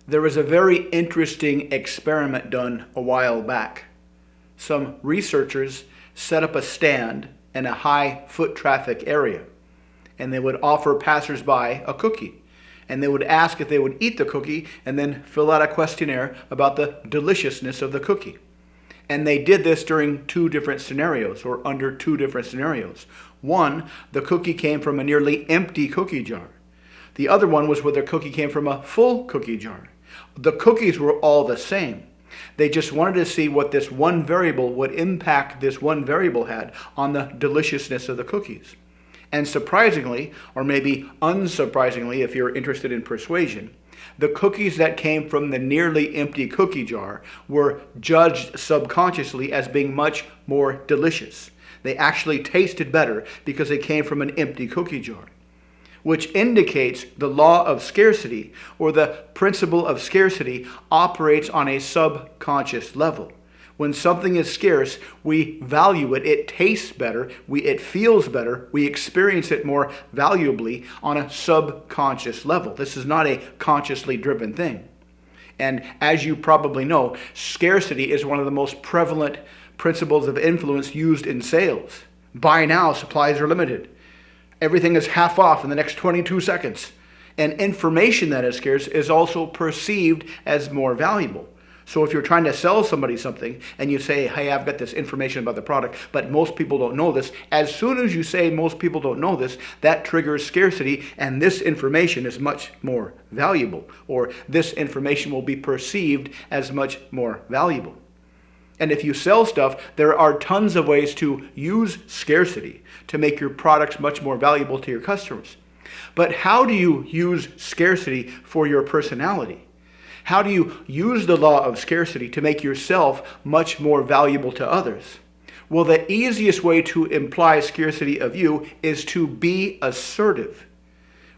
There was a very interesting experiment done a while back. Some researchers set up a stand in a high foot traffic area, and they would offer passersby a cookie. And they would ask if they would eat the cookie and then fill out a questionnaire about the deliciousness of the cookie. And they did this during two different scenarios, or under two different scenarios. One, the cookie came from a nearly empty cookie jar. The other one was where the cookie came from a full cookie jar. The cookies were all the same. They just wanted to see what this one variable, what impact this one variable had on the deliciousness of the cookies. And surprisingly, or maybe unsurprisingly if you're interested in persuasion, the cookies that came from the nearly empty cookie jar were judged subconsciously as being much more delicious. They actually tasted better because they came from an empty cookie jar, which indicates the law of scarcity, or the principle of scarcity, operates on a subconscious level. When something is scarce, we value it. It tastes better. It feels better. We experience it more valuably on a subconscious level. This is not a consciously driven thing. And as you probably know, scarcity is one of the most prevalent principles of influence used in sales. Buy now, supplies are limited. Everything is half off in the next 22 seconds. And information that is scarce is also perceived as more valuable. So if you're trying to sell somebody something and you say, hey, I've got this information about the product, but most people don't know this, as soon as you say most people don't know this, that triggers scarcity, and this information is much more valuable, or this information will be perceived as much more valuable. And if you sell stuff, there are tons of ways to use scarcity to make your products much more valuable to your customers. But how do you use scarcity for your personality? How do you use the law of scarcity to make yourself much more valuable to others? Well, the easiest way to imply scarcity of you is to be assertive.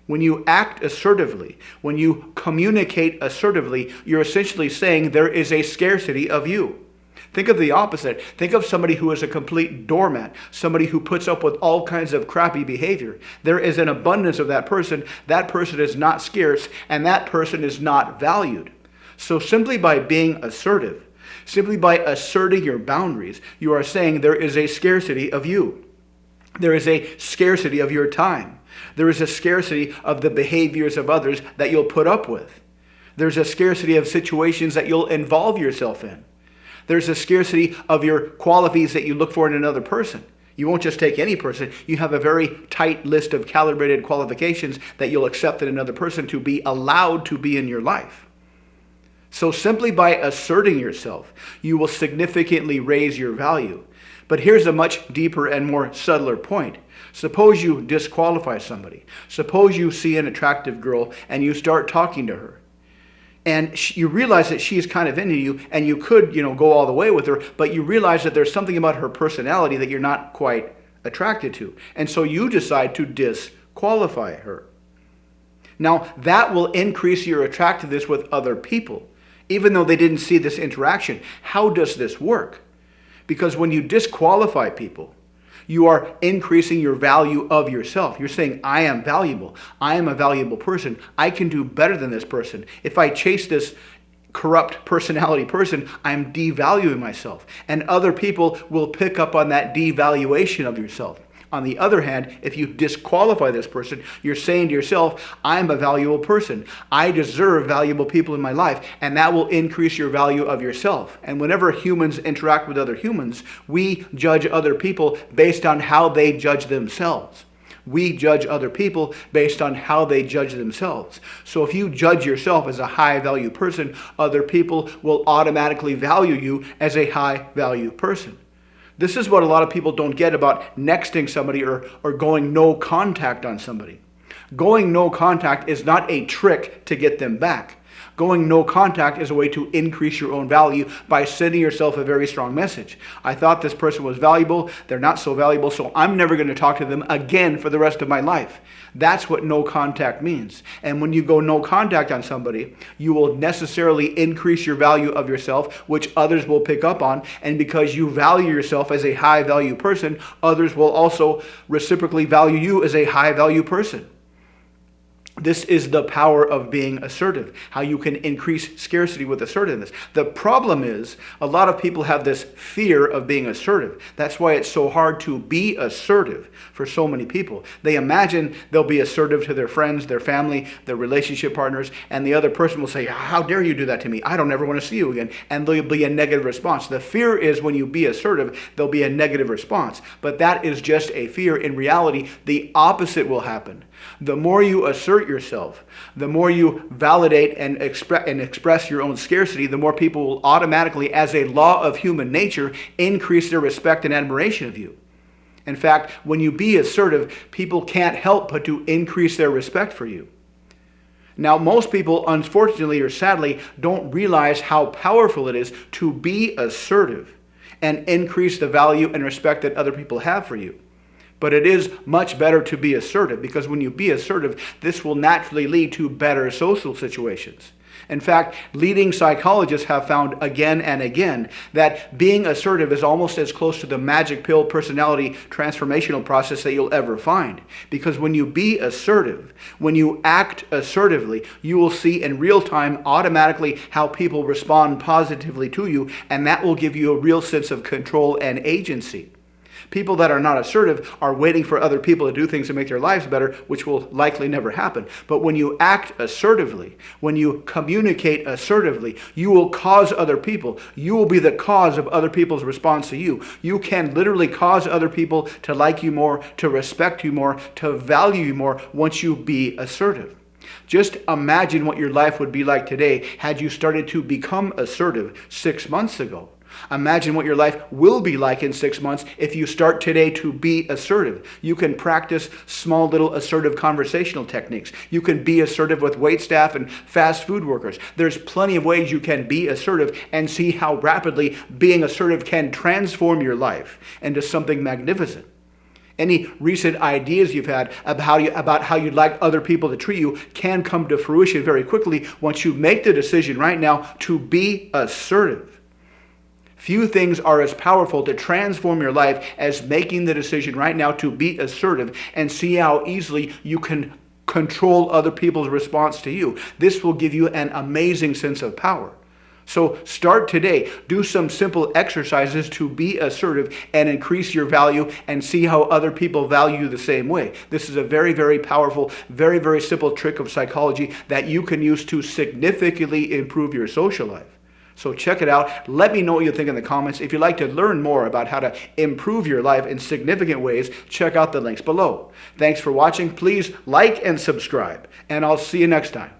When you act assertively, when you communicate assertively, you're essentially saying there is a scarcity of you. Think of the opposite. Think of somebody who is a complete doormat, somebody who puts up with all kinds of crappy behavior. There is an abundance of that person. That person is not scarce, and that person is not valued. So simply by being assertive, simply by asserting your boundaries, you are saying there is a scarcity of you. There is a scarcity of your time. There is a scarcity of the behaviors of others that you'll put up with. There's a scarcity of situations that you'll involve yourself in. There's a scarcity of your qualities that you look for in another person. You won't just take any person. You have a very tight list of calibrated qualifications that you'll accept in another person to be allowed to be in your life. So simply by asserting yourself, you will significantly raise your value. But here's a much deeper and more subtler point. Suppose you disqualify somebody. Suppose you see an attractive girl and you start talking to her. And you realize that she's kind of into you, and you could, go all the way with her, but you realize that there's something about her personality that you're not quite attracted to. And so you decide to disqualify her. Now, that will increase your attractiveness with other people, even though they didn't see this interaction. How does this work? Because when you disqualify people, you are increasing your value of yourself. You're saying, I am valuable. I am a valuable person. I can do better than this person. If I chase this corrupt personality person, I'm devaluing myself. And other people will pick up on that devaluation of yourself. On the other hand, if you disqualify this person, you're saying to yourself, I'm a valuable person. I deserve valuable people in my life, and that will increase your value of yourself. And whenever humans interact with other humans, we judge other people based on how they judge themselves. We judge other people based on how they judge themselves. So if you judge yourself as a high value person, other people will automatically value you as a high value person. This is what a lot of people don't get about nexting somebody or going no contact on somebody. Going no contact is not a trick to get them back. Going no contact is a way to increase your own value by sending yourself a very strong message. I thought this person was valuable. They're not so valuable, so I'm never going to talk to them again for the rest of my life. That's what no contact means. And when you go no contact on somebody, you will necessarily increase your value of yourself, which others will pick up on. And because you value yourself as a high value person, others will also reciprocally value you as a high value person. This is the power of being assertive, how you can increase scarcity with assertiveness. The problem is a lot of people have this fear of being assertive. That's why it's so hard to be assertive for so many people. They imagine they'll be assertive to their friends, their family, their relationship partners, and the other person will say, how dare you do that to me? I don't ever want to see you again. And there'll be a negative response. The fear is when you be assertive, there'll be a negative response. But that is just a fear. In reality, the opposite will happen. The more you assert yourself, the more you validate and express your own scarcity, the more people will automatically, as a law of human nature, increase their respect and admiration of you. In fact, when you be assertive, people can't help but to increase their respect for you. Now, most people, unfortunately or sadly, don't realize how powerful it is to be assertive and increase the value and respect that other people have for you. But it is much better to be assertive, because when you be assertive, this will naturally lead to better social situations. In fact, leading psychologists have found again and again that being assertive is almost as close to the magic pill personality transformational process that you'll ever find. Because when you be assertive, when you act assertively, you will see in real time automatically how people respond positively to you, and that will give you a real sense of control and agency. People that are not assertive are waiting for other people to do things to make their lives better, which will likely never happen. But when you act assertively, when you communicate assertively, you will cause other people. You will be the cause of other people's response to you. You can literally cause other people to like you more, to respect you more, to value you more once you be assertive. Just imagine what your life would be like today had you started to become assertive 6 months ago. Imagine what your life will be like in 6 months if you start today to be assertive. You can practice small little assertive conversational techniques. You can be assertive with waitstaff and fast food workers. There's plenty of ways you can be assertive and see how rapidly being assertive can transform your life into something magnificent. Any recent ideas you've had about how you'd like other people to treat you can come to fruition very quickly once you make the decision right now to be assertive. Few things are as powerful to transform your life as making the decision right now to be assertive and see how easily you can control other people's response to you. This will give you an amazing sense of power. So start today. Do some simple exercises to be assertive and increase your value and see how other people value you the same way. This is a very, very powerful, very, very simple trick of psychology that you can use to significantly improve your social life. So check it out. Let me know what you think in the comments. If you'd like to learn more about how to improve your life in significant ways, check out the links below. Thanks for watching. Please like and subscribe, and I'll see you next time.